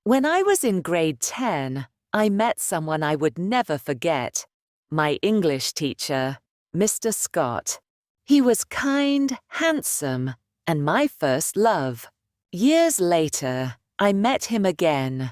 When I was in grade 10, I met someone I would never forget. My English teacher, Mr. Scott. He was kind, handsome, and my first love. Years later, I met him again.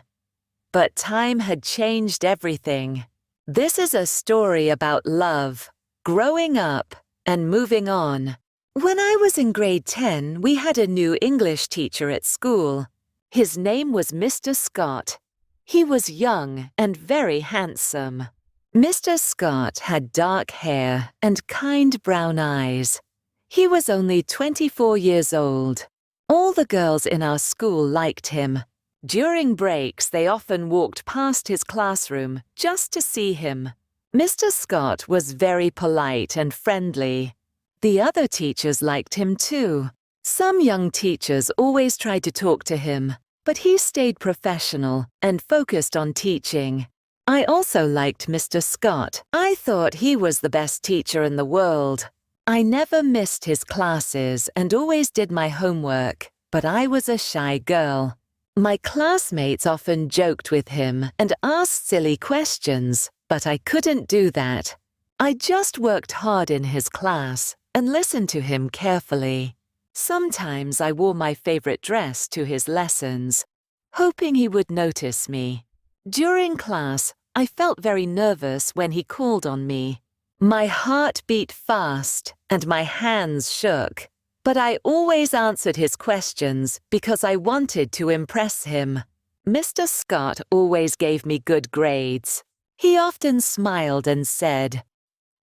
But time had changed everything. This is a story about love, growing up, and moving on. When I was in grade 10, we had a new English teacher at school. His name was Mr. Scott. He was young and very handsome. Mr. Scott had dark hair and kind brown eyes. He was only 24 years old. All the girls in our school liked him. During breaks, they often walked past his classroom just to see him. Mr. Scott was very polite and friendly. The other teachers liked him too. Some young teachers always tried to talk to him, but he stayed professional and focused on teaching. I also liked Mr. Scott. I thought he was the best teacher in the world. I never missed his classes and always did my homework, but I was a shy girl. My classmates often joked with him and asked silly questions, but I couldn't do that. I just worked hard in his class and listened to him carefully. Sometimes I wore my favorite dress to his lessons, hoping he would notice me. During class, I felt very nervous when he called on me. My heart beat fast and my hands shook, but I always answered his questions because I wanted to impress him. Mr. Scott always gave me good grades. He often smiled and said,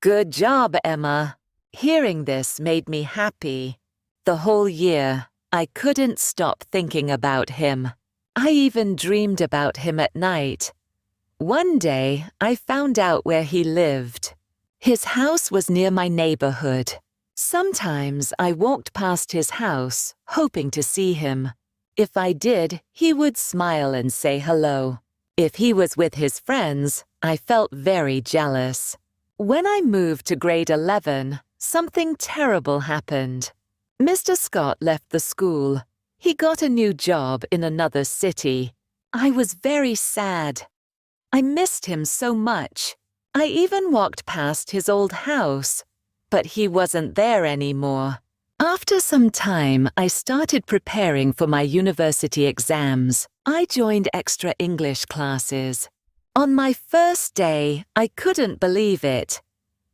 "Good job, Emma." Hearing this made me happy. The whole year, I couldn't stop thinking about him. I even dreamed about him at night. One day, I found out where he lived. His house was near my neighborhood. Sometimes I walked past his house, hoping to see him. If I did, he would smile and say hello. If he was with his friends, I felt very jealous. When I moved to grade 11, something terrible happened. Mr. Scott left the school. He got a new job in another city. I was very sad. I missed him so much. I even walked past his old house, but he wasn't there anymore. After some time, I started preparing for my university exams. I joined extra English classes. On my first day, I couldn't believe it.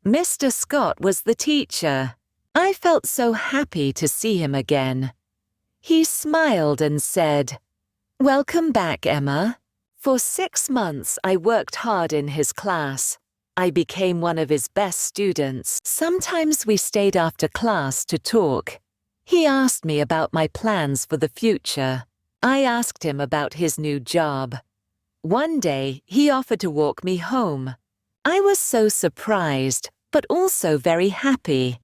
Mr. Scott was the teacher. I felt so happy to see him again. He smiled and said, "Welcome back, Emma." For 6 months, I worked hard in his class. I became one of his best students. Sometimes we stayed after class to talk. He asked me about my plans for the future. I asked him about his new job. One day, he offered to walk me home. I was so surprised, but also very happy.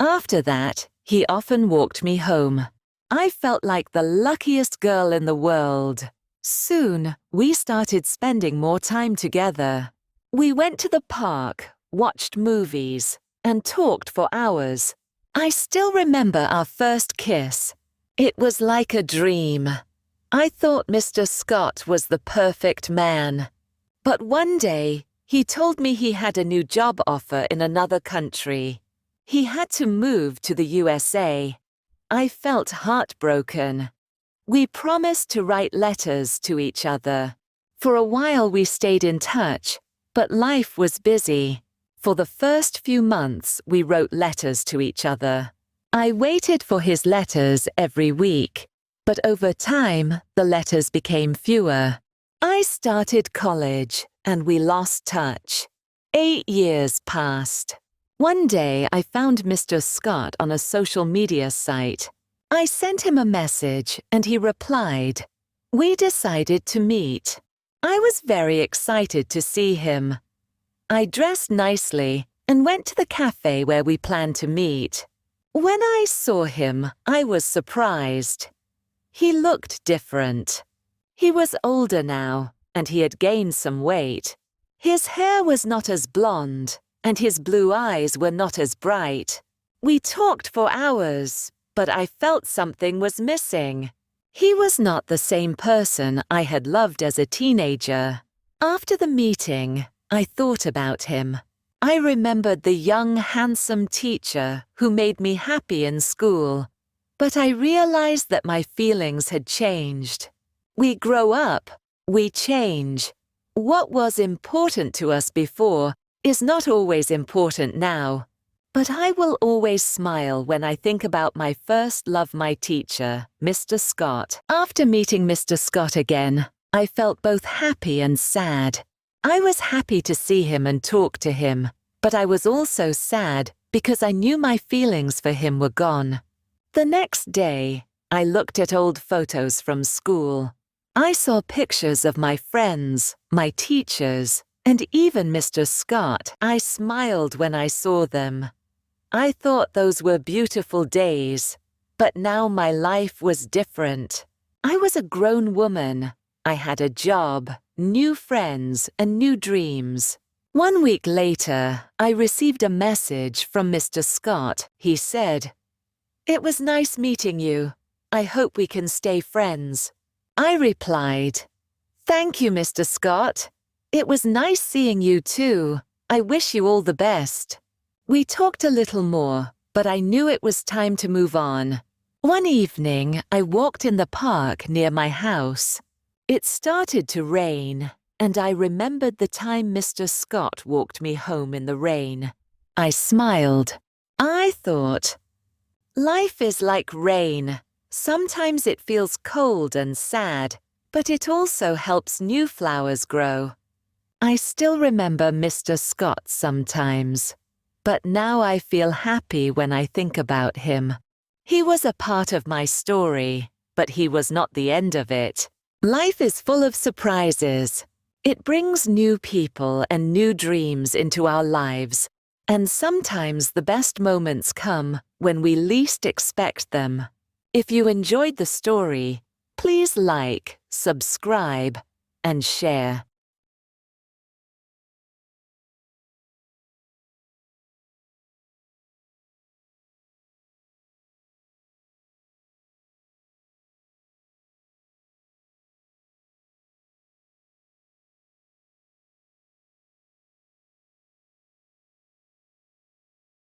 After that, he often walked me home. I felt like the luckiest girl in the world. Soon, we started spending more time together. We went to the park, watched movies, and talked for hours. I still remember our first kiss. It was like a dream. I thought Mr. Scott was the perfect man. But one day, he told me he had a new job offer in another country. He had to move to the USA. I felt heartbroken. We promised to write letters to each other. For a while we stayed in touch, but life was busy. For the first few months, we wrote letters to each other. I waited for his letters every week, but over time, the letters became fewer. I started college, and we lost touch. 8 years passed. One day, I found Mr. Scott on a social media site. I sent him a message, and he replied. We decided to meet. I was very excited to see him. I dressed nicely and went to the cafe where we planned to meet. When I saw him, I was surprised. He looked different. He was older now, and he had gained some weight. His hair was not as blonde, and his blue eyes were not as bright. We talked for hours, but I felt something was missing. He was not the same person I had loved as a teenager. After the meeting, I thought about him. I remembered the young, handsome teacher who made me happy in school. But I realized that my feelings had changed. We grow up, we change. What was important to us before is not always important now. But I will always smile when I think about my first love, my teacher, Mr. Scott. After meeting Mr. Scott again, I felt both happy and sad. I was happy to see him and talk to him, but I was also sad because I knew my feelings for him were gone. The next day, I looked at old photos from school. I saw pictures of my friends, my teachers, and even Mr. Scott. I smiled when I saw them. I thought those were beautiful days, but now my life was different. I was a grown woman. I had a job, new friends, and new dreams. 1 week later, I received a message from Mr. Scott. He said, "It was nice meeting you. I hope we can stay friends." I replied, "Thank you, Mr. Scott. It was nice seeing you too. I wish you all the best." We talked a little more, but I knew it was time to move on. One evening, I walked in the park near my house. It started to rain, and I remembered the time Mr. Scott walked me home in the rain. I smiled. I thought, life is like rain. Sometimes it feels cold and sad, but it also helps new flowers grow. I still remember Mr. Scott sometimes, but now I feel happy when I think about him. He was a part of my story, but he was not the end of it. Life is full of surprises. It brings new people and new dreams into our lives, and sometimes the best moments come when we least expect them. If you enjoyed the story, please like, subscribe, and share.